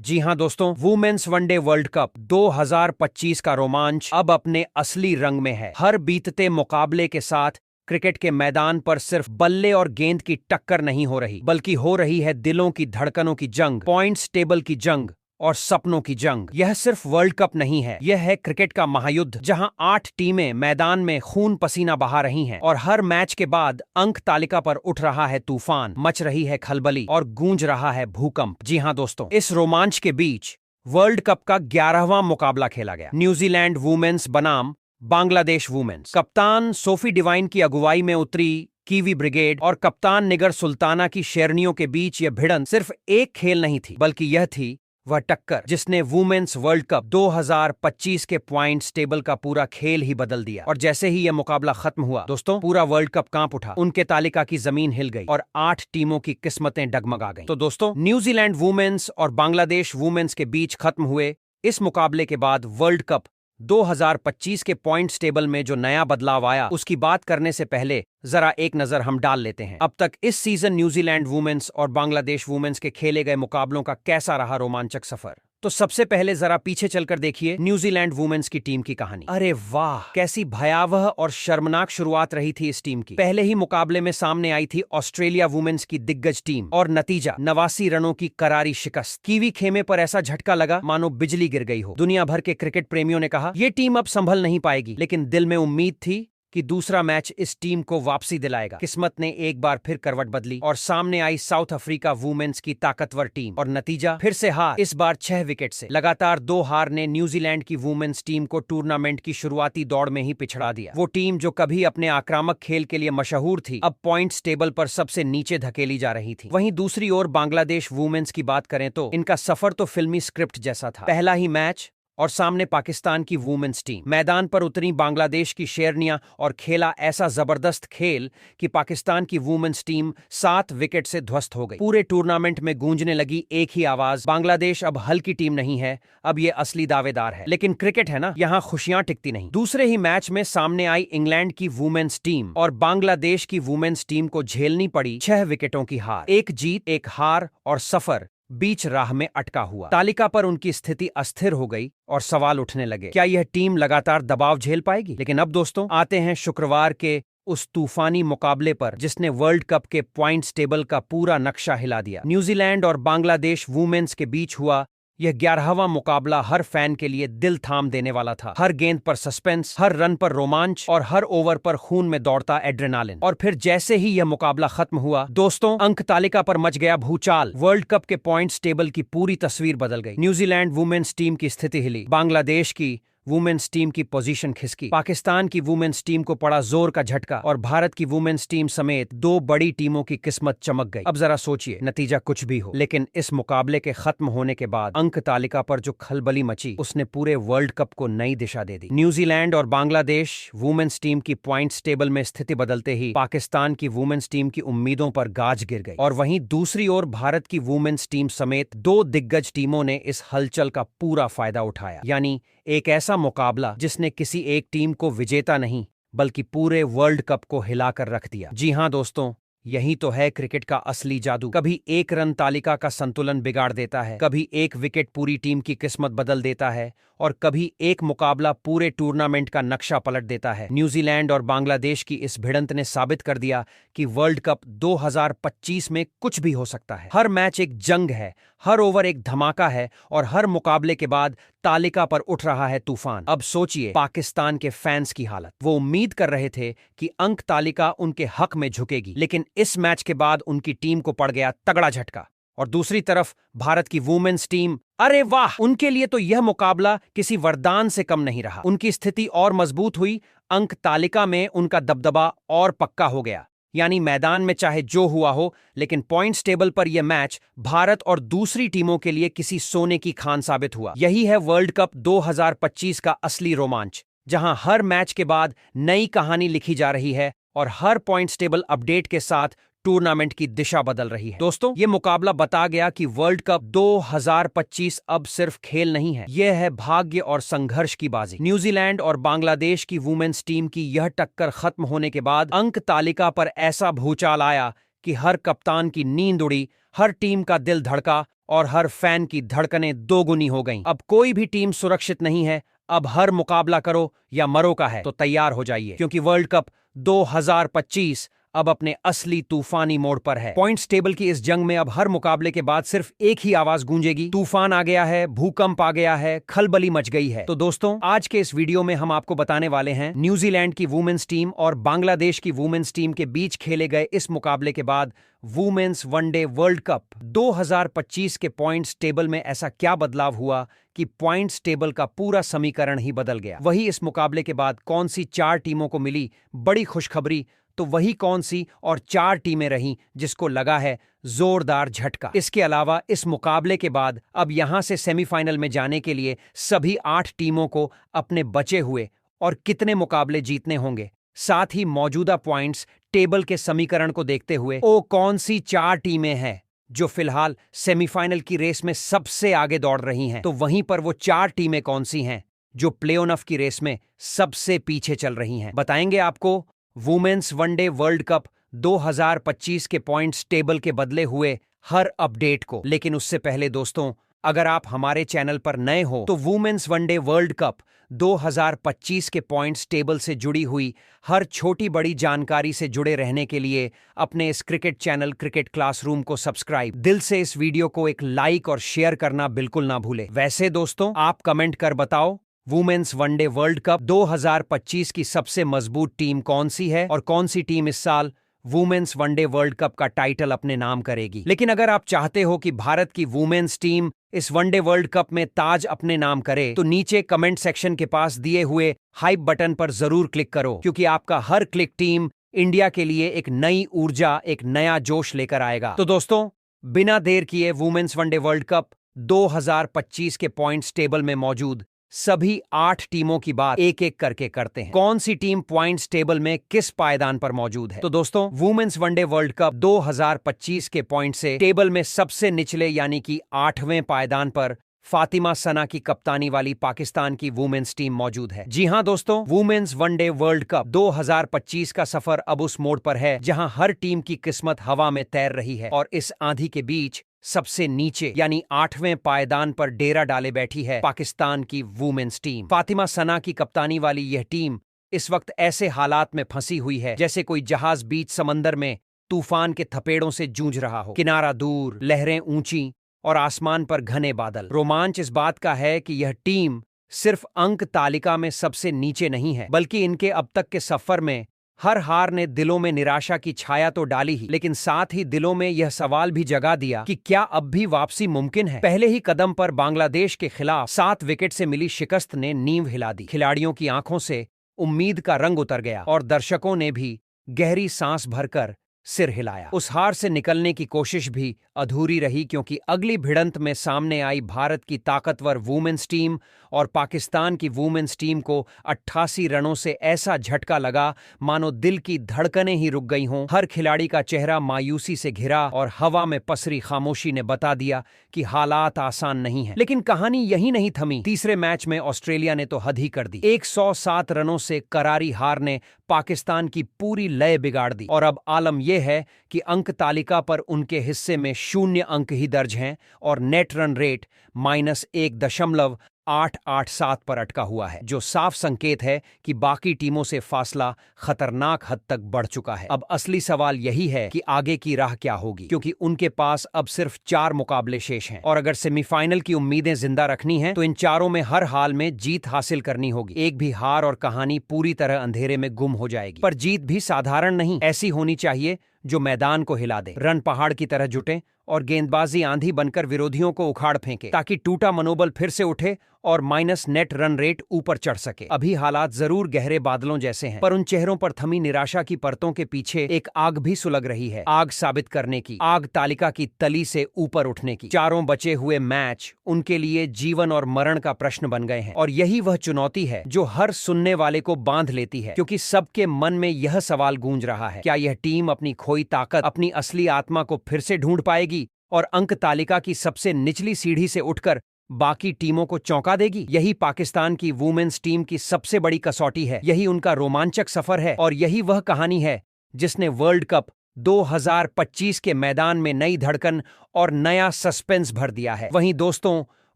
जी हां दोस्तों, women's one day world cup 2025 का रोमांच अब अपने असली रंग में है। हर बीतते मुकाबले के साथ क्रिकेट के मैदान पर सिर्फ बल्ले और गेंद की टक्कर नहीं हो रही, बल्कि हो रही है दिलों की धड़कनों की जंग, पॉइंट्स टेबल की जंग और सपनों की जंग। यह सिर्फ वर्ल्ड कप नहीं है, यह है क्रिकेट का महायुद्ध, जहां 8 टीमें मैदान में खून पसीना बहा रही हैं और हर मैच के बाद अंक तालिका पर उठ रहा है तूफान, मच रही है खलबली और गूंज रहा है भूकंप। जी हां दोस्तों, इस रोमांच के बीच वर्ल्ड कप का 11वां मुकाबला खेला गया। न्यूजीलैंड वुमेन्स बनाम बांग्लादेश वुमेन्स। कप्तान सोफी डिवाइन की अगुवाई में उतरी कीवी ब्रिगेड और कप्तान निगर सुल्ताना की शेरनियों के बीच यह भिड़ंत सिर्फ एक खेल नहीं थी, बल्कि यह थी वह टक्कर जिसने वुमेन्स वर्ल्ड कप 2025 के पॉइंट्स टेबल का पूरा खेल ही बदल दिया। और जैसे ही यह मुकाबला खत्म हुआ दोस्तों, पूरा वर्ल्ड कप कांप उठा, उनके तालिका की जमीन हिल गई और 8 टीमों की किस्मतें डगमगा गईं। तो दोस्तों, न्यूजीलैंड वुमेन्स और बांग्लादेश वुमेन्स के बीच खत्म हुए इस मुकाबले के बाद वर्ल्ड कप 2025 के पॉइंट्स टेबल में जो नया बदलाव आया, उसकी बात करने से पहले जरा एक नजर हम डाल लेते हैं अब तक इस सीजन न्यूजीलैंड वुमेन्स और बांग्लादेश वुमेन्स के खेले गए मुकाबलों का कैसा रहा रोमांचक सफर। तो सबसे पहले जरा पीछे चलकर देखिए न्यूजीलैंड वुमेन्स की टीम की कहानी। अरे वाह, कैसी भयावह और शर्मनाक शुरुआत रही थी इस टीम की। पहले ही मुकाबले में सामने आई थी ऑस्ट्रेलिया वुमेन्स की दिग्गज टीम और नतीजा 89 रनों की करारी शिकस्त। कीवी खेमे पर ऐसा झटका लगा मानो बिजली गिर गई हो। दुनिया भर के क्रिकेट प्रेमियों ने कहा यह टीम अब संभल नहीं पाएगी, लेकिन दिल में उम्मीद थी कि दूसरा मैच इस टीम को वापसी दिलाएगा। किस्मत ने एक बार फिर करवट बदली और सामने आई साउथ अफ्रीका वुमेन्स की ताकतवर टीम और नतीजा फिर से हार, इस बार 6 विकेट से। लगातार 2 हार ने न्यूजीलैंड की वुमेन्स टीम को टूर्नामेंट की शुरुआती दौड़ में ही पिछड़ा दिया। वो टीम जो कभी अपने आक्रामक खेल के लिए मशहूर थी, अब पॉइंट्स टेबल पर सबसे नीचे धकेली जा रही थी। वहीं दूसरी ओर बांग्लादेश वुमेन्स की बात करें तो इनका सफर तो फिल्मी स्क्रिप्ट जैसा था। पहला ही मैच और सामने पाकिस्तान की वुमेन्स टीम। मैदान पर उतरी बांग्लादेश की शेरनियां और खेला ऐसा जबरदस्त खेल कि पाकिस्तान की वुमेन्स टीम 7 विकेट से ध्वस्त हो गई। पूरे टूर्नामेंट में गूंजने लगी एक ही आवाज, बांग्लादेश अब हल्की टीम नहीं है, अब ये असली दावेदार है। लेकिन क्रिकेट है ना, यहाँ खुशियां टिकती नहीं। दूसरे ही मैच में सामने आई इंग्लैंड की वुमेन्स टीम और बांग्लादेश की वुमेन्स टीम को झेलनी पड़ी 6 विकेटों की हार। एक जीत, एक हार और सफर बीच राह में अटका हुआ। तालिका पर उनकी स्थिति अस्थिर हो गई और सवाल उठने लगे, क्या यह टीम लगातार दबाव झेल पाएगी। लेकिन अब दोस्तों आते हैं शुक्रवार के उस तूफानी मुकाबले पर जिसने वर्ल्ड कप के पॉइंट्स टेबल का पूरा नक्शा हिला दिया। न्यूजीलैंड और बांग्लादेश वुमेन्स के बीच हुआ यह 11वां मुकाबला हर फैन के लिए दिल थाम देने वाला था। हर गेंद पर सस्पेंस, हर रन पर रोमांच और हर ओवर पर खून में दौड़ता एड्रेनालिन। और फिर जैसे ही यह मुकाबला खत्म हुआ दोस्तों, अंक तालिका पर मच गया भूचाल। वर्ल्ड कप के पॉइंट्स टेबल की पूरी तस्वीर बदल गई। न्यूजीलैंड वुमेन्स टीम की स्थिति हिली, बांग्लादेश की वुमेन्स टीम की पोजीशन खिसकी, पाकिस्तान की वुमेन्स टीम को पड़ा जोर का झटका और भारत की वुमेन्स टीम समेत 2 बड़ी टीमों की किस्मत चमक गई। अब जरा सोचिए, नतीजा कुछ भी हो, लेकिन इस मुकाबले के खत्म होने के बाद अंक तालिका पर जो खलबली मची, उसने पूरे वर्ल्ड कप को नई दिशा दे दी। न्यूजीलैंड और बांग्लादेश वुमेन्स टीम की पॉइंट्स टेबल में स्थिति बदलते ही पाकिस्तान की वुमेन्स टीम की उम्मीदों पर गाज गिर गई। और वहीं दूसरी ओर भारत की वुमेन्स टीम समेत 2 दिग्गज टीमों ने इस हलचल का पूरा फायदा उठाया। यानी एक ऐसा मुकाबला जिसने किसी एक टीम को विजेता नहीं बल्कि पूरे वर्ल्ड कप को हिलाकर रख दिया। जी हां दोस्तों, यही तो है क्रिकेट का असली जादू। कभी एक रन तालिका का संतुलन बिगाड़ देता है, कभी एक विकेट पूरी टीम की किस्मत बदल देता है और कभी एक मुकाबला पूरे टूर्नामेंट का नक्शा पलट देता है। न्यूजीलैंड और बांग्लादेश की इस भिड़ंत ने साबित कर दिया कि वर्ल्ड कप 2025 में कुछ भी हो सकता है। हर मैच एक जंग है, हर ओवर एक धमाका है और हर मुकाबले के बाद तालिका पर उठ रहा है तूफान। अब सोचिए पाकिस्तान के फैंस की हालत। वो उम्मीद कर रहे थे कि अंक तालिका उनके हक में झुकेगी, लेकिन इस मैच के बाद उनकी टीम को पड़ गया तगड़ा झटका। और दूसरी तरफ भारत की वुमेन्स टीम, अरे वाह, उनके लिए तो यह मुकाबला किसी वरदान से कम नहीं रहा। उनकी स्थिति और मजबूत हुई, अंक तालिका में उनका दबदबा और पक्का हो गया। यानी मैदान में चाहे जो हुआ हो, लेकिन पॉइंट्स टेबल पर यह मैच भारत और दूसरी टीमों के लिए किसी सोने की खान साबित हुआ। यही है वर्ल्ड कप 2025 का असली रोमांच, जहां हर मैच के बाद नई कहानी लिखी जा रही है और हर पॉइंट्स टेबल अपडेट के साथ टूर्नामेंट की दिशा बदल रही है। दोस्तों, ये मुकाबला बता गया कि वर्ल्ड कप 2025 अब सिर्फ खेल नहीं है, यह है भाग्य और संघर्ष की बाजी। न्यूजीलैंड और बांग्लादेश की वुमेन्स टीम की यह टक्कर खत्म होने के बाद अंक तालिका पर ऐसा भूचाल आया कि हर कप्तान की नींद उड़ी, हर टीम का दिल धड़का और हर फैन की धड़कनें दोगुनी हो गईं। अब कोई भी टीम सुरक्षित नहीं है। अब हर मुकाबला करो या मरो का है तो तैयार हो जाइए, क्योंकि वर्ल्ड कप 2025 अब अपने असली तूफानी मोड़ पर है। पॉइंट्स टेबल की इस जंग में अब हर मुकाबले के बाद सिर्फ एक ही आवाज गूंजेगी, तूफान आ गया है, भूकंप आ गया है, खलबली मच गई है। तो दोस्तों, आज के इस वीडियो में हम आपको बताने वाले हैं न्यूजीलैंड की वुमेन्स टीम और बांग्लादेश की वुमेन्स टीम के बीच खेले गए इस मुकाबले के बाद वुमेन्स वनडे वर्ल्ड कप 2025 के पॉइंट्स टेबल में ऐसा क्या बदलाव हुआ कि पॉइंट्स टेबल का पूरा समीकरण ही बदल गया। वही इस मुकाबले के बाद कौन सी 4 टीमों को मिली बड़ी खुशखबरी, तो वही कौन सी और 4 टीमें रहीं जिसको लगा है जोरदार झटका। इसके अलावा इस मुकाबले के बाद अब यहां से सेमीफाइनल में जाने के लिए सभी 8 टीमों को अपने बचे हुए और कितने मुकाबले जीतने होंगे, साथ ही मौजूदा पॉइंट्स टेबल के समीकरण को देखते हुए कौन सी 4 टीमें हैं जो फिलहाल सेमीफाइनल की रेस में सबसे आगे दौड़ रही हैं, तो वहीं पर वो 4 टीमें कौन सी हैं जो प्ले ऑफ की रेस में सबसे पीछे चल रही हैं, बताएंगे आपको वुमेन्स वनडे वर्ल्ड कप 2025 के पॉइंट्स टेबल के बदले हुए हर अपडेट को। लेकिन उससे पहले दोस्तों, अगर आप हमारे चैनल पर नए हो तो वुमेन्स वनडे वर्ल्ड कप 2025 के पॉइंट्स टेबल से जुड़ी हुई हर छोटी बड़ी जानकारी से जुड़े रहने के लिए अपने इस क्रिकेट चैनल क्रिकेट क्लासरूम को सब्सक्राइब, दिल से इस वीडियो को एक लाइक और शेयर करना बिल्कुल ना भूले। वैसे दोस्तों, आप कमेंट कर बताओ वुमेन्स वनडे वर्ल्ड कप 2025 की सबसे मजबूत टीम कौन सी है और कौन सी टीम इस साल वुमेन्स वनडे वर्ल्ड कप का टाइटल अपने नाम करेगी। लेकिन अगर आप चाहते हो कि भारत की वुमेन्स टीम इस वनडे वर्ल्ड कप में ताज अपने नाम करे, तो नीचे कमेंट सेक्शन के पास दिए हुए हाइप बटन पर जरूर क्लिक करो, क्योंकि आपका हर क्लिक टीम इंडिया के लिए एक नई ऊर्जा, एक नया जोश लेकर आएगा। तो दोस्तों, बिना देर किए वुमेन्स वनडे वर्ल्ड कप 2025 के पॉइंट्स टेबल में मौजूद सभी 8 टीमों की बात एक एक करके करते हैं। कौन सी टीम पॉइंट्स टेबल में किस पायदान पर मौजूद है। तो दोस्तों, वुमेन्स वनडे वर्ल्ड कप 2025 के पॉइंट से टेबल में सबसे निचले यानी कि 8वें पायदान पर फातिमा सना की कप्तानी वाली पाकिस्तान की वुमेन्स टीम मौजूद है। जी हां दोस्तों, वुमेन्स वनडे वर्ल्ड कप 2025 का सफर अब उस मोड़ पर है जहां हर टीम की किस्मत हवा में तैर रही है और इस आंधी के बीच सबसे नीचे यानी 8वें पायदान पर डेरा डाले बैठी है पाकिस्तान की वुमेन्स टीम। फातिमा सना की कप्तानी वाली यह टीम इस वक्त ऐसे हालात में फंसी हुई है जैसे कोई जहाज बीच समंदर में तूफान के थपेड़ों से जूझ रहा हो। किनारा दूर, लहरें ऊंची और आसमान पर घने बादल। रोमांच इस बात का है कि यह टीम सिर्फ अंक तालिका में सबसे नीचे नहीं है, बल्कि इनके अब तक के सफर में हर हार ने दिलों में निराशा की छाया तो डाली ही, लेकिन साथ ही दिलों में यह सवाल भी जगा दिया कि क्या अब भी वापसी मुमकिन है। पहले ही कदम पर बांग्लादेश के खिलाफ 7 विकेट से मिली शिकस्त ने नींव हिला दी। खिलाड़ियों की आंखों से उम्मीद का रंग उतर गया और दर्शकों ने भी गहरी सांस भरकर सिर हिलाया। उस हार से निकलने की कोशिश भी अधूरी रही, क्योंकि अगली भिड़ंत में सामने आई भारत की ताकतवर वुमेन्स टीम और पाकिस्तान की वुमेन्स टीम को 88 रनों से ऐसा झटका लगा मानो दिल की धड़कनें ही रुक गई हों। हर खिलाड़ी का चेहरा मायूसी से घिरा और हवा में पसरी खामोशी ने बता दिया कि हालात आसान नहीं है। लेकिन कहानी यही नहीं थमी। तीसरे मैच में ऑस्ट्रेलिया ने तो हद ही कर दी। 107 रनों से करारी हार ने पाकिस्तान की पूरी लय बिगाड़ दी और अब आलम यह है कि अंक तालिका पर उनके हिस्से में 0 अंक ही दर्ज हैं और नेट रन रेट -1.887 पर अटका हुआ है, जो साफ संकेत है कि बाकी टीमों से फासला खतरनाक हद तक बढ़ चुका है। अब असली सवाल यही है कि आगे की राह क्या होगी, क्योंकि उनके पास अब सिर्फ 4 मुकाबले शेष हैं और अगर सेमीफाइनल की उम्मीदें जिंदा रखनी हैं तो इन चारों में हर हाल में जीत हासिल करनी होगी। एक भी हार और कहानी पूरी तरह अंधेरे में गुम हो जाएगी। पर जीत भी साधारण नहीं, ऐसी होनी चाहिए जो मैदान को हिला दे, रन पहाड़ की तरह जुटे और गेंदबाजी आंधी बनकर विरोधियों को उखाड़ फेंके, ताकि टूटा मनोबल फिर से उठे और माइनस नेट रन रेट ऊपर चढ़ सके। अभी हालात जरूर गहरे बादलों जैसे हैं, पर उन चेहरों पर थमी निराशा की परतों के पीछे एक आग भी सुलग रही है। आग साबित करने की, आग तालिका की तली से ऊपर उठने की। चारों बचे हुए मैच उनके लिए जीवन और मरण का प्रश्न बन गए हैं और यही वह चुनौती है जो हर सुनने वाले को बांध लेती है, क्योंकि सबके मन में यह सवाल गूंज रहा है, क्या यह टीम अपनी खोई ताकत, अपनी असली आत्मा को फिर से ढूंढ पाएगी और अंक तालिका की सबसे निचली सीढ़ी से उठकर बाकी टीमों को चौंका देगी। यही पाकिस्तान की वुमेन्स टीम की सबसे बड़ी कसौटी है, यही उनका रोमांचक सफर है और यही वह कहानी है जिसने वर्ल्ड कप 2025 के मैदान में नई धड़कन और नया सस्पेंस भर दिया है। वहीं दोस्तों,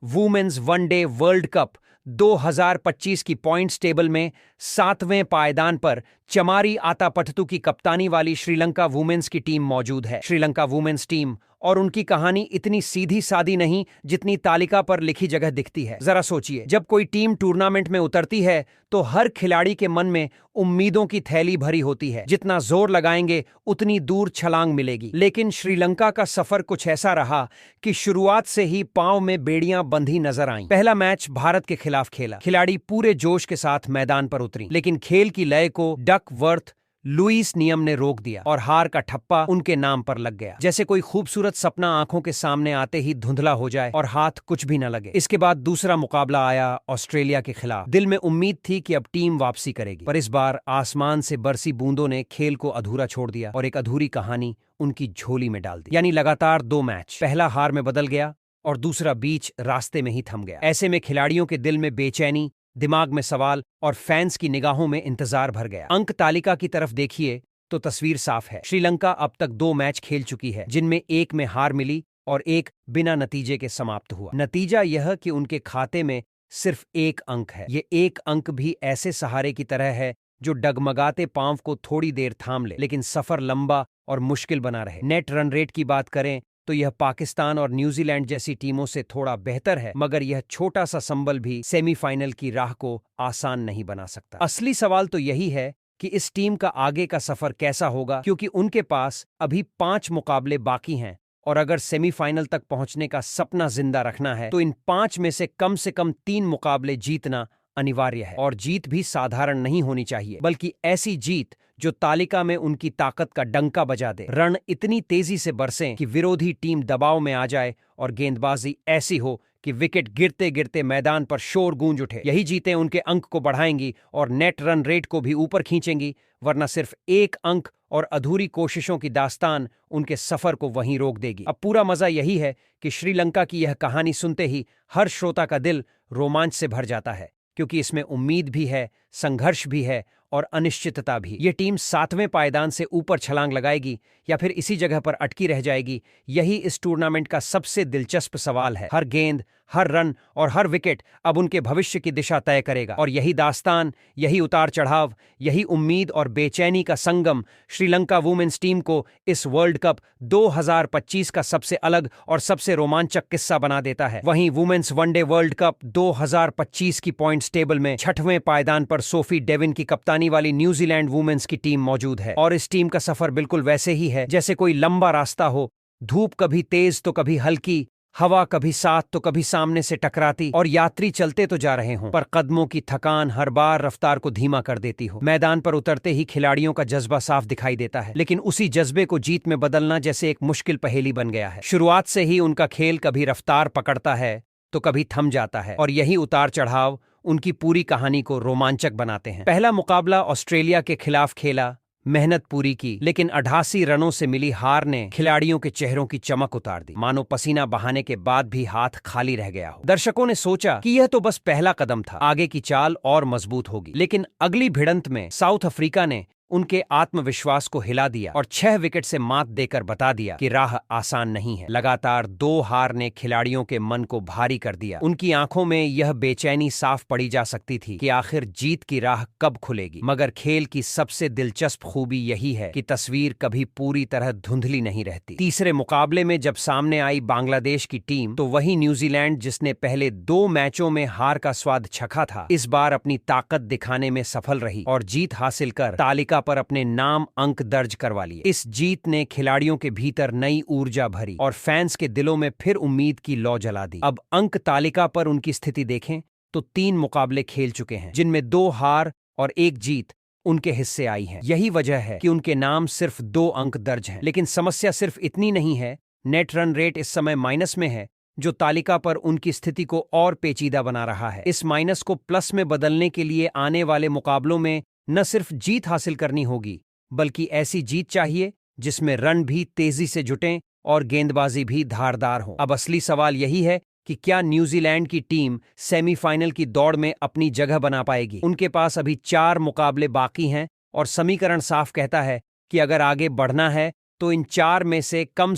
वुमेन्स वनडे वर्ल्ड कप 2025 की पॉइंट्स टेबल में 7वें पायदान पर चमारी आतापट्टू की कप्तानी वाली श्रीलंका वुमेन्स की टीम मौजूद है। श्रीलंका वुमेन्स टीम और उनकी कहानी इतनी सीधी सादी नहीं जितनी तालिका पर लिखी जगह दिखती है। जरा सोचिए, जब कोई टीम टूर्नामेंट में उतरती है तो हर खिलाड़ी के मन में उम्मीदों की थैली भरी होती है। जितना जोर लगाएंगे उतनी दूर छलांग मिलेगी। लेकिन श्रीलंका का सफर कुछ ऐसा रहा कि शुरुआत से ही पांव में बेड़ियां बंधी नजर आईं। पहला मैच भारत के खिलाफ खेला। खिलाड़ी पूरे जोश के साथ मैदान पर उतरी, लेकिन खेल की लय को डकवर्थ लुईस नियम ने रोक दिया और हार का ठप्पा उनके नाम पर लग गया। जैसे कोई खूबसूरत सपना आंखों के सामने आते ही धुंधला हो जाए और हाथ कुछ भी न लगे। इसके बाद दूसरा मुकाबला आया ऑस्ट्रेलिया के खिलाफ। दिल में उम्मीद थी कि अब टीम वापसी करेगी, पर इस बार आसमान से बरसी बूंदों ने खेल को अधूरा छोड़ दिया और एक अधूरी कहानी उनकी झोली में डाल दी। यानी लगातार 2 मैच, पहला हार में बदल गया और दूसरा बीच रास्ते में ही थम गया। ऐसे में खिलाड़ियों के दिल में बेचैनी, दिमाग में सवाल और फैंस की निगाहों में इंतजार भर गया। अंक तालिका की तरफ देखिए तो तस्वीर साफ है। श्रीलंका अब तक 2 मैच खेल चुकी है, जिनमें एक में हार मिली और एक बिना नतीजे के समाप्त हुआ। नतीजा यह कि उनके खाते में सिर्फ 1 अंक है। ये 1 अंक भी ऐसे सहारे की तरह है जो डगमगाते पांव को थोड़ी देर थाम ले, लेकिन सफर लंबा और मुश्किल बना रहे। नेट रन रेट की बात करें तो यह पाकिस्तान और न्यूजीलैंड जैसी टीमों से थोड़ा बेहतर है, मगर यह छोटा सा संबल भी सेमीफाइनल की राह को आसान नहीं बना सकता। असली सवाल तो यही है कि इस टीम का आगे का सफर कैसा होगा, क्योंकि उनके पास अभी 5 मुकाबले बाकी हैं और अगर सेमीफाइनल तक पहुंचने का सपना जिंदा रखना है तो इन 5 में से कम 3 मुकाबले जीतना अनिवार्य है। और जीत भी साधारण नहीं होनी चाहिए, बल्कि ऐसी जीत जो तालिका में उनकी ताकत का डंका बजा दे। रन इतनी तेजी से बरसें कि विरोधी टीम दबाव में आ जाए और गेंदबाजी ऐसी हो कि विकेट गिरते गिरते मैदान पर शोर गूंज उठे। यही जीतें उनके अंक को बढ़ाएंगी और नेट रन रेट को भी ऊपर खींचेंगी, वरना सिर्फ 1 अंक और अधूरी कोशिशों की दास्तान उनके सफर को वहीं रोक देगी। अब पूरा मजा यही है कि श्रीलंका की यह कहानी सुनते ही हर श्रोता का दिल रोमांच से भर जाता है, क्योंकि इसमें उम्मीद भी है, संघर्ष भी है और अनिश्चितता भी। ये टीम 7वें पायदान से ऊपर छलांग लगाएगी या फिर इसी जगह पर अटकी रह जाएगी, यही इस टूर्नामेंट का सबसे दिलचस्प सवाल है। हर गेंद, हर रन और हर विकेट अब उनके भविष्य की दिशा तय करेगा और यही दास्तान, यही उतार चढ़ाव, यही उम्मीद और बेचैनी का संगम श्रीलंका वुमेन्स टीम को इस वर्ल्ड कप 2025 का सबसे अलग और सबसे रोमांचक किस्सा बना देता है। वहीं वुमेन्स वनडे वर्ल्ड कप 2025 की पॉइंट्स टेबल में 6वें पायदान पर सोफी डेविन की कप्तानी वाली न्यूजीलैंड वुमेन्स की टीम मौजूद है और इस टीम का सफर बिल्कुल वैसे ही है जैसे कोई लंबा रास्ता हो। धूप कभी तेज तो कभी हल्की, हवा कभी साथ तो कभी सामने से टकराती और यात्री चलते तो जा रहे हों, पर कदमों की थकान हर बार रफ्तार को धीमा कर देती हो। मैदान पर उतरते ही खिलाड़ियों का जज्बा साफ दिखाई देता है, लेकिन उसी जज्बे को जीत में बदलना जैसे एक मुश्किल पहेली बन गया है। शुरुआत से ही उनका खेल कभी रफ्तार पकड़ता है तो कभी थम जाता है और यही उतार चढ़ाव उनकी पूरी कहानी को रोमांचक बनाते हैं। पहला मुकाबला ऑस्ट्रेलिया के खिलाफ खेला, मेहनत पूरी की, लेकिन 88 रनों से मिली हार ने खिलाड़ियों के चेहरों की चमक उतार दी, मानो पसीना बहाने के बाद भी हाथ खाली रह गया हो। दर्शकों ने सोचा कि यह तो बस पहला कदम था, आगे की चाल और मजबूत होगी, लेकिन अगली भिड़ंत में साउथ अफ्रीका ने उनके आत्मविश्वास को हिला दिया और 6 विकेट से मात देकर बता दिया कि राह आसान नहीं है। लगातार 2 हार ने खिलाड़ियों के मन को भारी कर दिया। उनकी आंखों में यह बेचैनी साफ पड़ी जा सकती थी कि आखिर जीत की राह कब खुलेगी। मगर खेल की सबसे दिलचस्प खूबी यही है कि तस्वीर कभी पूरी तरह धुंधली नहीं रहती। तीसरे मुकाबले में जब सामने आई बांग्लादेश की टीम, तो वही न्यूजीलैंड जिसने पहले 2 मैचों में हार का स्वाद चखा था, इस बार अपनी ताकत दिखाने में सफल रही और जीत हासिल कर तालिका पर अपने नाम अंक दर्ज करवा लिए। इस जीत ने खिलाड़ियों के भीतर नई ऊर्जा भरी और फैंस के दिलों में फिर उम्मीद की लौ जला दी। अब अंक तालिका पर उनकी स्थिति देखें तो 3 मुकाबले खेल चुके हैं, जिनमें 2 हार और 1 जीत उनके हिस्से आई है। यही वजह है कि उनके नाम सिर्फ 2 अंक दर्ज हैं। लेकिन समस्या सिर्फ इतनी नहीं है। नेट रन रेट इस समय माइनस में है, जो तालिका पर उनकी स्थिति को और पेचीदा बना रहा है। इस माइनस को प्लस में बदलने के लिए आने वाले मुकाबलों में न सिर्फ जीत हासिल करनी होगी, बल्कि ऐसी जीत चाहिए जिसमें रन भी तेजी से जुटें और गेंदबाजी भी धारदार हो। अब असली सवाल यही है कि क्या न्यूजीलैंड की टीम सेमीफाइनल की दौड़ में अपनी जगह बना पाएगी। उनके पास अभी 4 मुकाबले बाकी हैं और समीकरण साफ कहता है कि अगर आगे बढ़ना है तो इन 4 में से कम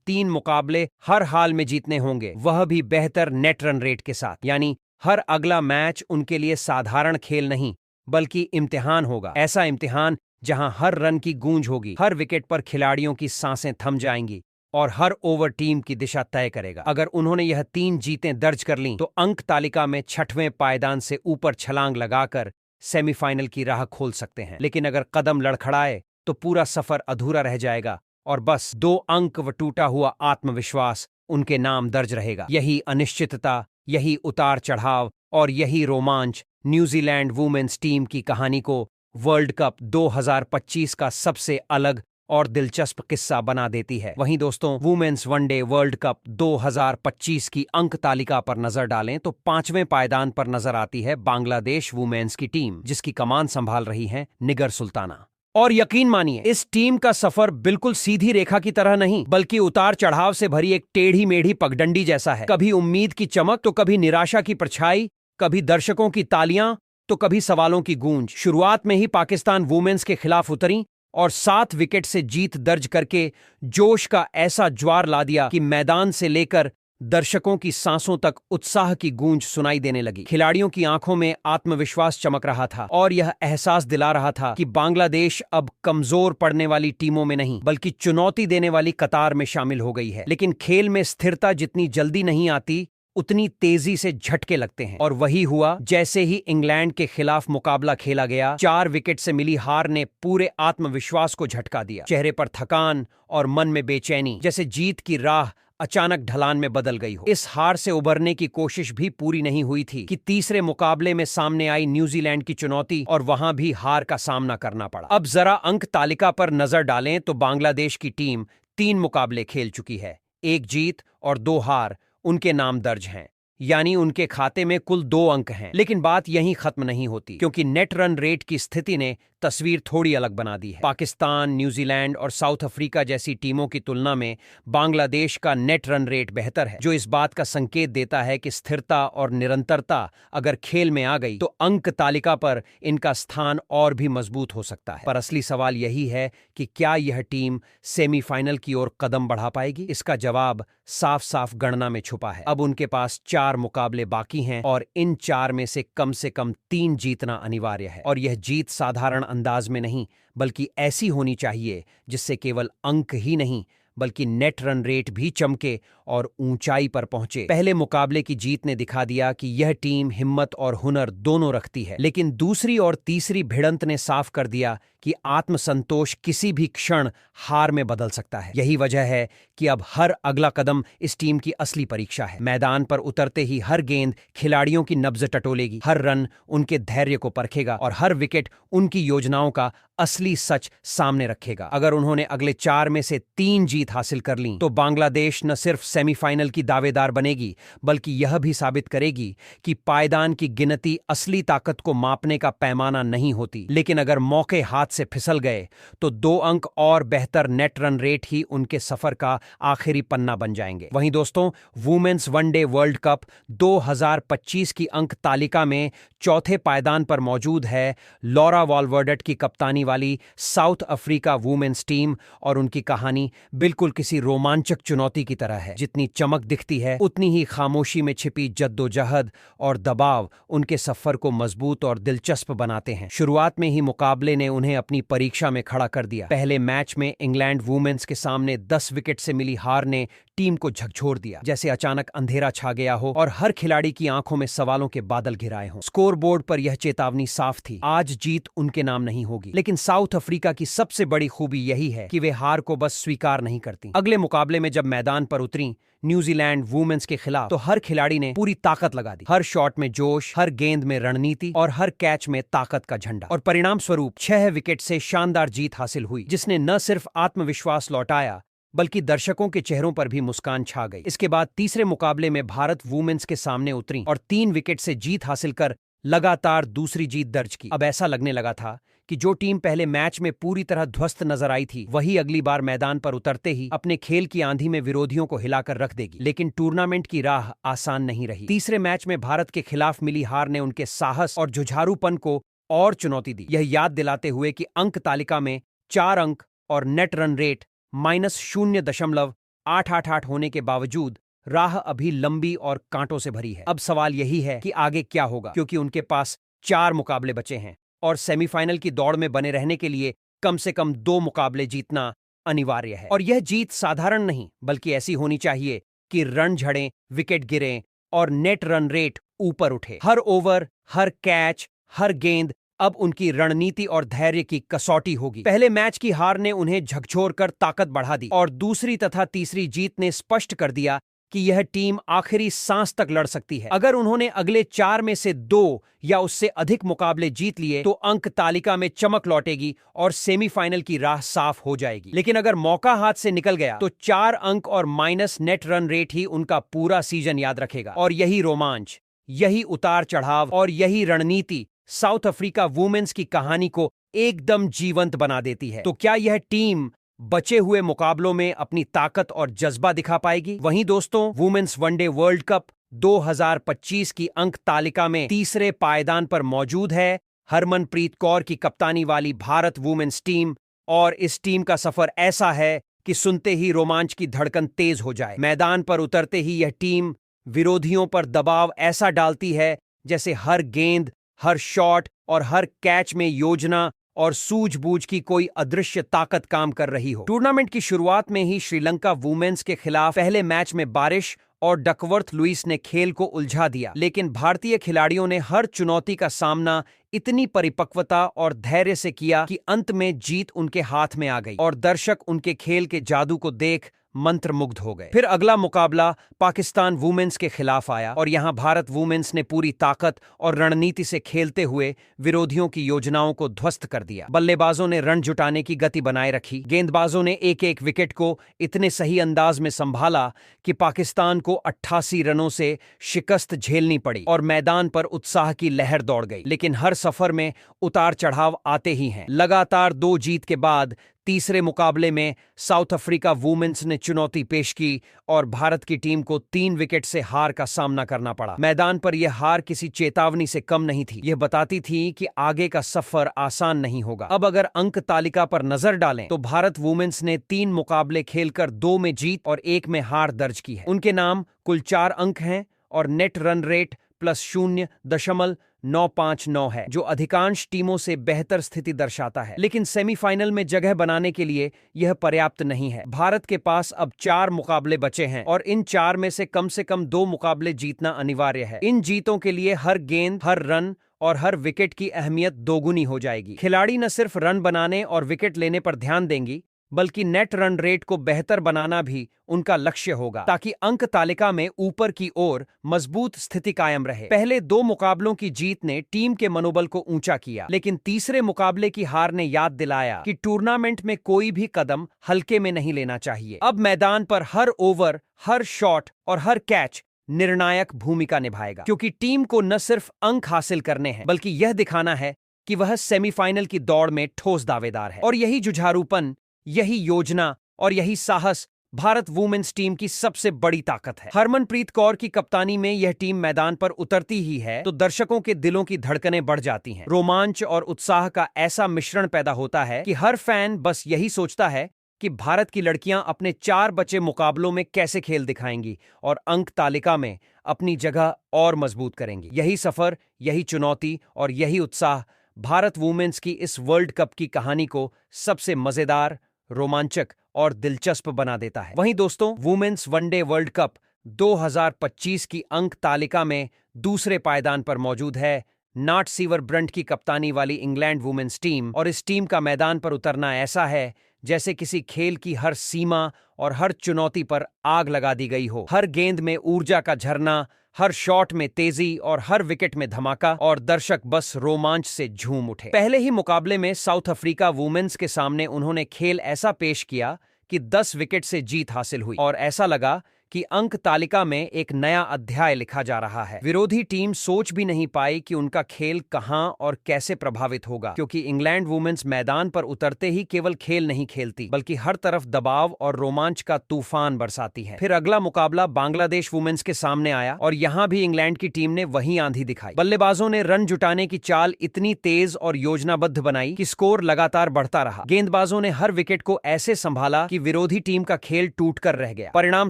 3 मुकाबले हर हाल में जीतने होंगे, वह भी बेहतर नेट रन रेट के साथ। यानी हर अगला मैच उनके लिए साधारण खेल नहीं बल्कि इम्तिहान होगा। ऐसा इम्तिहान जहां हर रन की गूंज होगी, हर विकेट पर खिलाड़ियों की सांसें थम जाएंगी और हर ओवर टीम की दिशा तय करेगा। अगर उन्होंने यह 3 जीतें दर्ज कर लीं तो अंक तालिका में 6वें पायदान से ऊपर छलांग लगाकर सेमीफाइनल की राह खोल सकते हैं। लेकिन अगर कदम लड़खड़ाए तो पूरा सफर अधूरा रह जाएगा और बस 2 अंक व टूटा हुआ आत्मविश्वास उनके नाम दर्ज रहेगा। यही अनिश्चितता, यही उतार चढ़ाव और यही रोमांच न्यूजीलैंड वुमेन्स टीम की कहानी को वर्ल्ड कप 2025 का सबसे अलग और दिलचस्प किस्सा बना देती है। वहीं दोस्तों, वुमेन्स वनडे वर्ल्ड कप 2025 की अंक तालिका पर नजर डालें तो 5वें पायदान पर नजर आती है बांग्लादेश वुमेन्स की टीम, जिसकी कमान संभाल रही है निगर सुल्ताना। और यकीन मानिए, इस टीम का सफर बिल्कुल सीधी रेखा की तरह नहीं बल्कि उतार चढ़ाव से भरी एक टेढ़ी मेढ़ी पगडंडी जैसा है। कभी उम्मीद की चमक तो कभी निराशा की परछाई, कभी दर्शकों की तालियां तो कभी सवालों की गूंज। शुरुआत में ही पाकिस्तान वुमेन्स के खिलाफ उतरी और 7 विकेट से जीत दर्ज करके जोश का ऐसा ज्वार ला दिया कि मैदान से लेकर दर्शकों की सांसों तक उत्साह की गूंज सुनाई देने लगी। खिलाड़ियों की आंखों में आत्मविश्वास चमक रहा था और यह एहसास दिला रहा था कि बांग्लादेश अब कमजोर पड़ने वाली टीमों में नहीं बल्कि चुनौती देने वाली कतार में शामिल हो गई है। लेकिन खेल में स्थिरता जितनी जल्दी नहीं आती उतनी तेजी से झटके लगते हैं और वही हुआ। जैसे ही इंग्लैंड के खिलाफ मुकाबला खेला गया, 4 विकेट से मिली हार ने पूरे आत्मविश्वास को झटका दिया। चेहरे पर थकान और मन में बेचैनी, जैसे जीत की राह अचानक ढलान में बदल गई हो। इस हार से उबरने की कोशिश भी पूरी नहीं हुई थी कि तीसरे मुकाबले में सामने आई न्यूजीलैंड की चुनौती और वहां भी हार का सामना करना पड़ा। अब जरा अंक तालिका पर नजर डालें तो बांग्लादेश की टीम 3 मुकाबले खेल चुकी है, 1 जीत और 2 हार उनके नाम दर्ज हैं, यानी उनके खाते में कुल 2 अंक हैं। लेकिन बात यहीं खत्म नहीं होती, क्योंकि नेट रन रेट की स्थिति ने तस्वीर थोड़ी अलग बना दी है। पाकिस्तान, न्यूजीलैंड और साउथ अफ्रीका जैसी टीमों की तुलना में बांग्लादेश का नेट रन रेट बेहतर है, जो इस बात का संकेत देता है कि स्थिरता और निरंतरता अगर खेल में आ गई तो अंक तालिका पर इनका स्थान और भी मजबूत हो सकता है। पर असली सवाल यही है कि क्या यह टीम सेमीफाइनल की ओर कदम बढ़ा पाएगी? इसका जवाब साफ साफ गणना में छुपा है। अब उनके पास 4 मुकाबले बाकी हैं और इन 4 में से कम 3 जीतना अनिवार्य है। और यह जीत साधारण अंदाज में नहीं बल्कि ऐसी होनी चाहिए जिससे केवल अंक ही नहीं बल्कि नेट रन रेट भी चमके और ऊंचाई पर पहुंचे। पहले मुकाबले की जीत ने दिखा दिया कि यह टीम हिम्मत और हुनर दोनों रखती है, लेकिन दूसरी और तीसरी भिड़ंत ने साफ कर दिया कि आत्मसंतोष किसी भी क्षण हार में बदल सकता है। यही वजह है कि अब हर अगला कदम इस टीम की असली परीक्षा है। मैदान पर उतरते ही हर गेंद खिलाड़ियों की नब्ज टटोलेगी, हर रन उनके धैर्य को परखेगा और हर विकेट उनकी योजनाओं का असली सच सामने रखेगा। अगर उन्होंने अगले 4 में से 3 जीत हासिल कर ली तो बांग्लादेश न सिर्फ सेमीफाइनल की दावेदार बनेगी बल्कि यह भी साबित करेगी कि पायदान की गिनती असली ताकत को मापने का पैमाना नहीं होती। लेकिन अगर मौके हाथ से फिसल गए तो 2 अंक और बेहतर नेट रन रेट ही उनके सफर का आखिरी पन्ना बन जाएंगे। वहीं दोस्तों, वुमेन्स वनडे वर्ल्ड कप 2025 की अंक तालिका में चौथे पायदान पर मौजूद है लॉरा वॉलवर्डेट की कप्तानी वाली साउथ अफ्रीका वुमेन्स टीम और उनकी कहानी बिल्कुल किसी रोमांचक चुनौती की तरह है। जितनी चमक दिखती है उतनी ही खामोशी में छिपी जद्दोजहद और दबाव उनके सफर को मजबूत और दिलचस्प बनाते हैं। शुरुआत में ही मुकाबले ने उन्हें अपनी परीक्षा में खड़ा कर दिया। पहले मैच में इंग्लैंड वुमेन्स के सामने 10 विकेट से मिली हार ने टीम को झकझोर दिया, जैसे अचानक अंधेरा छा गया हो और हर खिलाड़ी की आंखों में सवालों के बादल घिराए हों। स्कोरबोर्ड पर यह चेतावनी साफ थी, आज जीत उनके नाम नहीं होगी। लेकिन साउथ अफ्रीका की सबसे बड़ी खूबी यही है कि वे हार को बस स्वीकार नहीं करती। अगले मुकाबले में जब मैदान पर उतरी न्यूजीलैंड वुमेन्स के खिलाफ तो हर खिलाड़ी ने पूरी ताकत लगा दी। हर शॉट में जोश, हर गेंद में रणनीति और हर कैच में ताकत का झंडा। और परिणाम स्वरूप 6 विकेट से शानदार जीत हासिल हुई, जिसने न सिर्फ आत्मविश्वास लौटाया बल्कि दर्शकों के चेहरों पर भी मुस्कान छा गई। इसके बाद तीसरे मुकाबले में भारत वुमेन्स के सामने उतरी और 3 विकेट से जीत हासिल कर लगातार दूसरी जीत दर्ज की। अब ऐसा लगने लगा था कि जो टीम पहले मैच में पूरी तरह ध्वस्त नजर आई थी वही अगली बार मैदान पर उतरते ही अपने खेल की आंधी में विरोधियों को हिलाकर रख देगी। लेकिन टूर्नामेंट की राह आसान नहीं रही। तीसरे मैच में भारत के खिलाफ मिली हार ने उनके साहस और जुझारूपन को और चुनौती दी, यह याद दिलाते हुए कि अंक तालिका में 4 अंक और नेट रन रेट -0.888 होने के बावजूद राह अभी लंबी और कांटों से भरी है। अब सवाल यही है कि आगे क्या होगा, क्योंकि उनके पास 4 मुकाबले बचे हैं और सेमीफाइनल की दौड़ में बने रहने के लिए कम से कम 2 मुकाबले जीतना अनिवार्य है। और यह जीत साधारण नहीं, बल्कि ऐसी होनी चाहिए कि रन झड़ें, विकेट गिरें और नेट रन रेट ऊपर उठे। हर ओवर, हर कैच, हर गेंद अब उनकी रणनीति और धैर्य की कसौटी होगी। पहले मैच की हार ने उन्हें झकझोरकर ताकत बढ़ा दी और दूसरी तथा तीसरी जीत ने स्पष्ट कर दिया कि यह टीम आखिरी सांस तक लड़ सकती है। अगर उन्होंने अगले 4 में से 2 या उससे अधिक मुकाबले जीत लिए तो अंक तालिका में चमक लौटेगी और सेमीफाइनल की राह साफ हो जाएगी। लेकिन अगर मौका हाथ से निकल गया तो 4 अंक और माइनस नेट रन रेट ही उनका पूरा सीजन याद रखेगा। और यही रोमांच, यही उतार चढ़ाव और यही रणनीति साउथ अफ्रीका वुमेन्स की कहानी को एकदम जीवंत बना देती है। तो क्या यह टीम बचे हुए मुकाबलों में अपनी ताकत और जज्बा दिखा पाएगी? वहीं दोस्तों, वुमेन्स वनडे वर्ल्ड कप 2025 की अंक तालिका में तीसरे पायदान पर मौजूद है हरमनप्रीत कौर की कप्तानी वाली भारत वुमेन्स टीम। और इस टीम का सफर ऐसा है कि सुनते ही रोमांच की धड़कन तेज हो जाए। मैदान पर उतरते ही यह टीम विरोधियों पर दबाव ऐसा डालती है जैसे हर गेंद, हर शॉट और हर कैच में योजना और सूझबूझ की कोई अदृश्य ताकत काम कर रही हो। टूर्नामेंट की शुरुआत में ही श्रीलंका वुमेन्स के खिलाफ पहले मैच में बारिश और डकवर्थ लुइस ने खेल को उलझा दिया, लेकिन भारतीय खिलाड़ियों ने हर चुनौती का सामना इतनी परिपक्वता और धैर्य से किया कि अंत में जीत उनके हाथ में आ गई और दर्शक उनके खेल के जादू को देख मंत्रमुग्ध हो गए। फिर अगला मुकाबला पाकिस्तान वुमेन्स के खिलाफ आया और यहां भारत वुमेन्स ने पूरी ताकत और रणनीति से खेलते हुए विरोधियों की योजनाओं को ध्वस्त कर दिया। बल्लेबाजों ने रन जुटाने की गति बनाए रखी, गेंदबाजों ने एक एक विकेट को इतने सही अंदाज में संभाला कि पाकिस्तान को 88 रनों से शिकस्त झेलनी पड़ी और मैदान पर उत्साह की लहर दौड़ गई। लेकिन हर सफर में उतार चढ़ाव आते ही हैं। लगातार 2 जीत के बाद तीसरे मुकाबले में साउथ अफ्रीका वुमेन्स ने चुनौती पेश की और भारत की टीम को 3 विकेट से हार का सामना करना पड़ा। मैदान पर यह हार किसी चेतावनी से कम नहीं थी, यह बताती थी कि आगे का सफर आसान नहीं होगा। अब अगर अंक तालिका पर नजर डालें तो भारत वुमेन्स ने 3 मुकाबले खेलकर 2 में जीत और 1 में हार दर्ज की है। उनके नाम कुल 4 अंक हैं और नेट रन रेट +0.959 है, जो अधिकांश टीमों से बेहतर स्थिति दर्शाता है। लेकिन सेमीफाइनल में जगह बनाने के लिए यह पर्याप्त नहीं है। भारत के पास अब 4 मुकाबले बचे हैं और इन 4 में से कम 2 मुकाबले जीतना अनिवार्य है। इन जीतों के लिए हर गेंद, हर रन और हर विकेट की अहमियत दोगुनी हो जाएगी। खिलाड़ी न सिर्फ रन बनाने और विकेट लेने पर ध्यान देंगी, बल्कि नेट रन रेट को बेहतर बनाना भी उनका लक्ष्य होगा, ताकि अंक तालिका में ऊपर की ओर मजबूत स्थिति कायम रहे। पहले 2 मुकाबलों की जीत ने टीम के मनोबल को ऊंचा किया, लेकिन तीसरे मुकाबले की हार ने याद दिलाया कि टूर्नामेंट में कोई भी कदम हल्के में नहीं लेना चाहिए। अब मैदान पर हर ओवर, हर शॉट और हर कैच निर्णायक भूमिका निभाएगा, क्योंकि टीम को न सिर्फ अंक हासिल करने हैं, बल्कि यह दिखाना है कि वह सेमीफाइनल की दौड़ में ठोस दावेदार है। और यही जुझारूपन, यही योजना और यही साहस भारत वुमेन्स टीम की सबसे बड़ी ताकत है। हरमनप्रीत कौर की कप्तानी में यह टीम मैदान पर उतरती ही है तो दर्शकों के दिलों की धड़कनें बढ़ जाती हैं। रोमांच और उत्साह का ऐसा मिश्रण पैदा होता है कि हर फैन बस यही सोचता है कि भारत की लड़कियां अपने 4 बचे मुकाबलों में कैसे खेल दिखाएंगी और अंक तालिका में अपनी जगह और मजबूत करेंगी। यही सफर, यही चुनौती और यही उत्साह भारत वुमेन्स की इस वर्ल्ड कप की कहानी को सबसे मजेदार, रोमांचक और दिलचस्प बना देता है। वहीं दोस्तों, वुमेन्स वनडे वर्ल्ड कप 2025 की अंक तालिका में दूसरे पायदान पर मौजूद है नाट सीवर ब्रंट की कप्तानी वाली इंग्लैंड वुमेन्स टीम। और इस टीम का मैदान पर उतरना ऐसा है जैसे किसी खेल की हर सीमा और हर चुनौती पर आग लगा दी गई हो। हर गेंद में ऊर्जा का झरना, हर शॉट में तेजी और हर विकेट में धमाका, और दर्शक बस रोमांच से झूम उठे। पहले ही मुकाबले में साउथ अफ्रीका वुमेन्स के सामने उन्होंने खेल ऐसा पेश किया कि 10 विकेट से जीत हासिल हुई और ऐसा लगा कि अंक तालिका में एक नया अध्याय लिखा जा रहा है। विरोधी टीम सोच भी नहीं पाई कि उनका खेल कहां और कैसे प्रभावित होगा, क्योंकि इंग्लैंड वुमेन्स मैदान पर उतरते ही केवल खेल नहीं खेलती बल्कि हर तरफ दबाव और रोमांच का तूफान बरसाती है। फिर अगला मुकाबला बांग्लादेश वुमेन्स के सामने आया और यहां भी इंग्लैंड की टीम ने वही आंधी दिखाई। बल्लेबाजों ने रन जुटाने की चाल इतनी तेज और योजनाबद्ध बनाई कि स्कोर लगातार बढ़ता रहा। गेंदबाजों ने हर विकेट को ऐसे संभाला कि विरोधी टीम का खेल टूटकर रह गया। परिणाम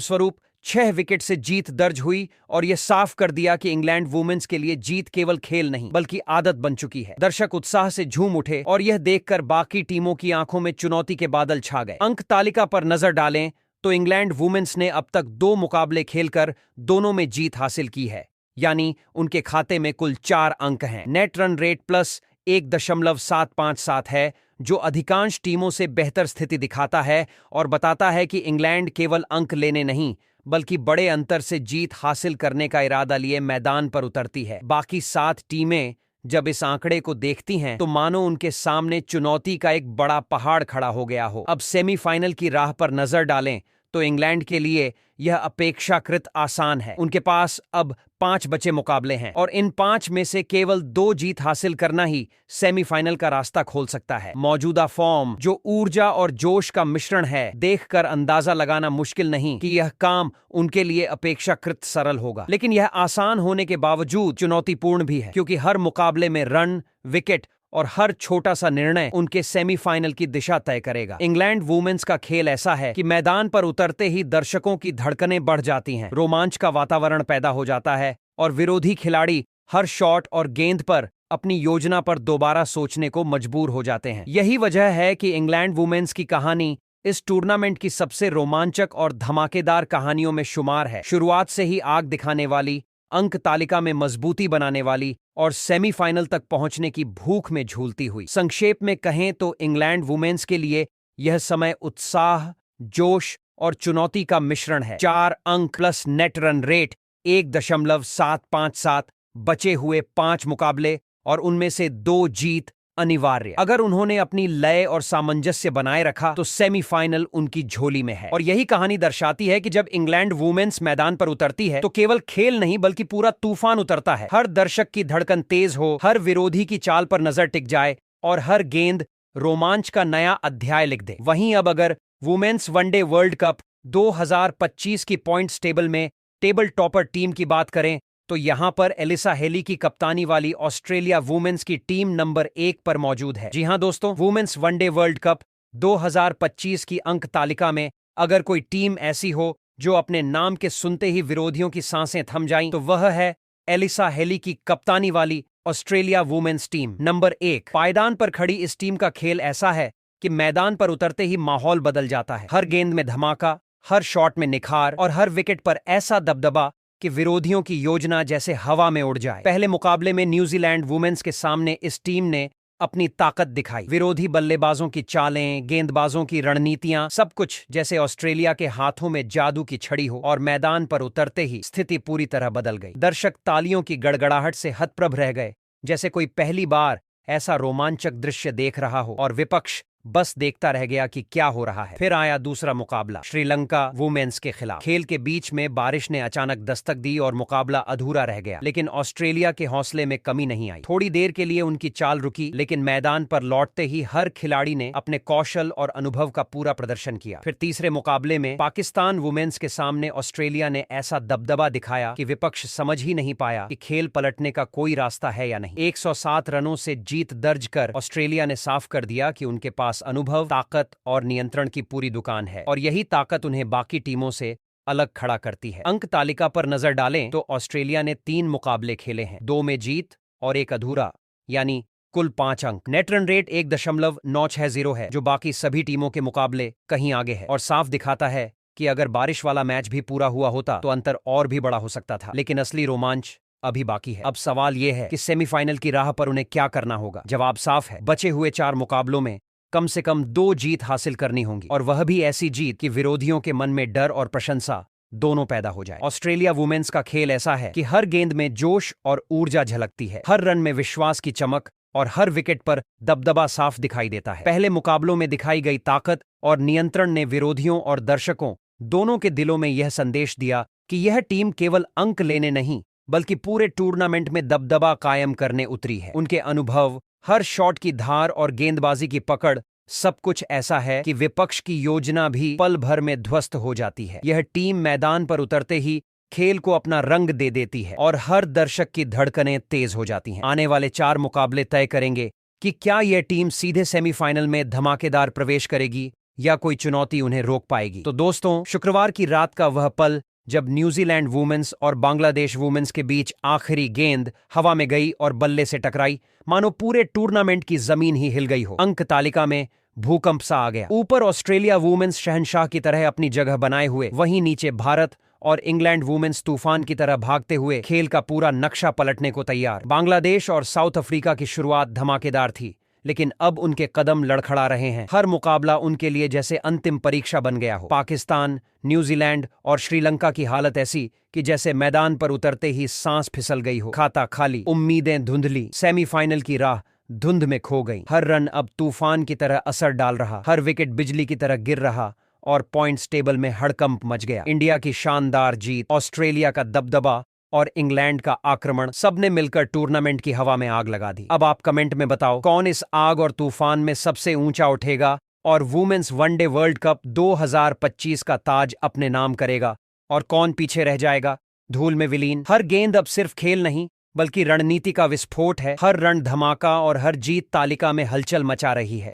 स्वरूप 6 विकेट से जीत दर्ज हुई और यह साफ कर दिया कि इंग्लैंड वुमेन्स के लिए जीत केवल खेल नहीं बल्कि आदत बन चुकी है। दर्शक उत्साह से झूम उठे और यह देखकर बाकी टीमों की आंखों में चुनौती के बादल छा गए। अंक तालिका पर नजर डालें तो इंग्लैंड वुमेन्स ने अब तक 2 मुकाबले खेलकर दोनों में जीत हासिल की है, यानी उनके खाते में कुल 4 अंक हैं। नेट रन रेट प्लस 1.757 है, जो अधिकांश टीमों से बेहतर स्थिति दिखाता है और बताता है कि इंग्लैंड केवल अंक लेने नहीं बल्कि बड़े अंतर से जीत हासिल करने का इरादा लिए मैदान पर उतरती है। बाकी 7 टीमें जब इस आंकड़े को देखती हैं तो मानो उनके सामने चुनौती का एक बड़ा पहाड़ खड़ा हो गया हो। अब सेमीफाइनल की राह पर नजर डालें तो इंग्लैंड के लिए यह अपेक्षाकृत आसान है। उनके पास अब 5 बचे मुकाबले हैं और इन 5 में से केवल 2 जीत हासिल करना ही सेमीफाइनल का रास्ता खोल सकता है। मौजूदा फॉर्म, जो ऊर्जा और जोश का मिश्रण है, देखकर अंदाजा लगाना मुश्किल नहीं कि यह काम उनके लिए अपेक्षाकृत सरल होगा। लेकिन यह आसान होने के बावजूद चुनौतीपूर्ण भी है, क्योंकि हर मुकाबले में रन, विकेट और हर छोटा सा निर्णय उनके सेमीफाइनल की दिशा तय करेगा। इंग्लैंड वुमेन्स का खेल ऐसा है कि मैदान पर उतरते ही दर्शकों की धड़कनें बढ़ जाती हैं, रोमांच का वातावरण पैदा हो जाता है और विरोधी खिलाड़ी हर शॉट और गेंद पर अपनी योजना पर दोबारा सोचने को मजबूर हो जाते हैं। यही वजह है कि इंग्लैंड वुमेन्स की कहानी इस टूर्नामेंट की सबसे रोमांचक और धमाकेदार कहानियों में शुमार है। शुरुआत से ही आग दिखाने वाली, अंक तालिका में मजबूती बनाने वाली और सेमीफाइनल तक पहुंचने की भूख में झूलती हुई। संक्षेप में कहें तो इंग्लैंड वुमेन्स के लिए यह समय उत्साह, जोश और चुनौती का मिश्रण है। 4 अंक प्लस नेट रन रेट 1.757, बचे हुए 5 मुकाबले और उनमें से 2 जीत अनिवार्य। अगर उन्होंने अपनी लय और सामंजस्य बनाए रखा तो सेमीफाइनल उनकी झोली में है। और यही कहानी दर्शाती है कि जब इंग्लैंड वुमेन्स मैदान पर उतरती है तो केवल खेल नहीं बल्कि पूरा तूफान उतरता है। हर दर्शक की धड़कन तेज हो, हर विरोधी की चाल पर नजर टिक जाए और हर गेंद रोमांच का नया अध्याय लिख दे। वहीं अब अगर वुमेन्स वनडे वर्ल्ड कप 2025 की पॉइंट्स टेबल में टेबल टॉपर टीम की बात करें तो यहां पर एलिसा हेली की कप्तानी वाली ऑस्ट्रेलिया वुमेन्स की टीम नंबर 1 पर मौजूद है। जी हां दोस्तों, वुमेन्स वनडे वर्ल्ड कप 2025 की अंक तालिका में अगर कोई टीम ऐसी हो जो अपने नाम के सुनते ही विरोधियों की सांसें थम जाएं तो वह है एलिसा हेली की कप्तानी वाली ऑस्ट्रेलिया वुमेन्स टीम नंबर 1। पायदान पर खड़ी इस टीम का खेल ऐसा है कि मैदान पर उतरते ही माहौल बदल जाता है। हर गेंद में धमाका, हर शॉट में निखार और हर विकेट पर ऐसा दबदबा कि विरोधियों की योजना जैसे हवा में उड़ जाए। पहले मुकाबले में न्यूजीलैंड वुमेन्स के सामने इस टीम ने अपनी ताकत दिखाई। विरोधी बल्लेबाजों की चालें, गेंदबाजों की रणनीतियां, सब कुछ जैसे ऑस्ट्रेलिया के हाथों में जादू की छड़ी हो और मैदान पर उतरते ही स्थिति पूरी तरह बदल गई। दर्शक तालियों की गड़गड़ाहट से हतप्रभ रह गए, जैसे कोई पहली बार ऐसा रोमांचक दृश्य देख रहा हो और विपक्ष बस देखता रह गया कि क्या हो रहा है। फिर आया दूसरा मुकाबला श्रीलंका वुमेन्स के खिलाफ। खेल के बीच में बारिश ने अचानक दस्तक दी और मुकाबला अधूरा रह गया, लेकिन ऑस्ट्रेलिया के हौसले में कमी नहीं आई। थोड़ी देर के लिए उनकी चाल रुकी, लेकिन मैदान पर लौटते ही हर खिलाड़ी ने अपने कौशल और अनुभव का पूरा प्रदर्शन किया। फिर तीसरे मुकाबले में पाकिस्तान वुमेन्स के सामने ऑस्ट्रेलिया ने ऐसा दबदबा दिखाया कि विपक्ष समझ ही नहीं पाया कि खेल पलटने का कोई रास्ता है या नहीं। 107 रनों से जीत दर्ज कर ऑस्ट्रेलिया ने साफ कर दिया कि उनके पास अनुभव, ताकत और नियंत्रण की पूरी दुकान है और यही ताकत उन्हें बाकी टीमों से अलग खड़ा करती है। अंक तालिका पर नजर डालें तो ऑस्ट्रेलिया ने 3 मुकाबले खेले हैं, 2 में जीत और 1 अधूरा, यानी कुल 5 अंक। नेट रन रेट 1.960 है, जो बाकी सभी टीमों के मुकाबले कहीं आगे है और साफ दिखाता है कि अगर बारिश वाला मैच भी पूरा हुआ होता तो अंतर और भी बड़ा हो सकता था। लेकिन असली रोमांच अभी बाकी है। अब सवाल यह है कि सेमीफाइनल की राह पर उन्हें क्या करना होगा। जवाब साफ है, बचे हुए 4 मुकाबलों में कम से कम 2 जीत हासिल करनी होंगी और वह भी ऐसी जीत कि विरोधियों के मन में डर और प्रशंसा दोनों पैदा हो जाए। ऑस्ट्रेलिया वुमेन्स का खेल ऐसा है कि हर गेंद में जोश और ऊर्जा झलकती है, हर रन में विश्वास की चमक और हर विकेट पर दबदबा साफ दिखाई देता है। पहले मुकाबलों में दिखाई गई ताकत और नियंत्रण ने विरोधियों और दर्शकों दोनों के दिलों में यह संदेश दिया कि यह टीम केवल अंक लेने नहीं बल्कि पूरे टूर्नामेंट में दबदबा कायम करने उतरी है। उनके अनुभव, हर शॉट की धार और गेंदबाजी की पकड़, सब कुछ ऐसा है कि विपक्ष की योजना भी पल भर में ध्वस्त हो जाती है। यह टीम मैदान पर उतरते ही खेल को अपना रंग दे देती है और हर दर्शक की धड़कनें तेज हो जाती हैं। आने वाले 4 मुकाबले तय करेंगे कि क्या यह टीम सीधे सेमीफाइनल में धमाकेदार प्रवेश करेगी या कोई चुनौती उन्हें रोक पाएगी। तो दोस्तों, शुक्रवार की रात का वह पल जब न्यूजीलैंड वुमेन्स और बांग्लादेश वुमेन्स के बीच आखिरी गेंद हवा में गई और बल्ले से टकराई, मानो पूरे टूर्नामेंट की जमीन ही हिल गई हो। अंक तालिका में भूकंप सा आ गया। ऊपर ऑस्ट्रेलिया वुमेन्स शहंशाह की तरह अपनी जगह बनाए हुए, वहीं नीचे भारत और इंग्लैंड वुमेन्स तूफान की तरह भागते हुए खेल का पूरा नक्शा पलटने को तैयार। बांग्लादेश और साउथ अफ्रीका की शुरुआत धमाकेदार थी, लेकिन अब उनके कदम लड़खड़ा रहे हैं। हर मुकाबला उनके लिए जैसे अंतिम परीक्षा बन गया हो। पाकिस्तान, न्यूजीलैंड और श्रीलंका की हालत ऐसी कि जैसे मैदान पर उतरते ही सांस फिसल गई हो। खाता खाली, उम्मीदें धुंधली, सेमीफाइनल की राह धुंध में खो गई। हर रन अब तूफान की तरह असर डाल रहा, हर विकेट बिजली की तरह गिर रहा और पॉइंट्स टेबल में हड़कंप मच गया। इंडिया की शानदार जीत, ऑस्ट्रेलिया का दबदबा और इंग्लैंड का आक्रमण, सबने मिलकर टूर्नामेंट की हवा में आग लगा दी। अब आप कमेंट में बताओ, कौन इस आग और तूफान में सबसे ऊंचा उठेगा और वुमेन्स वनडे वर्ल्ड कप 2025 का ताज अपने नाम करेगा, और कौन पीछे रह जाएगा धूल में विलीन। हर गेंद अब सिर्फ खेल नहीं बल्कि रणनीति का विस्फोट है। हर रन धमाका और हर जीत तालिका में हलचल मचा रही है।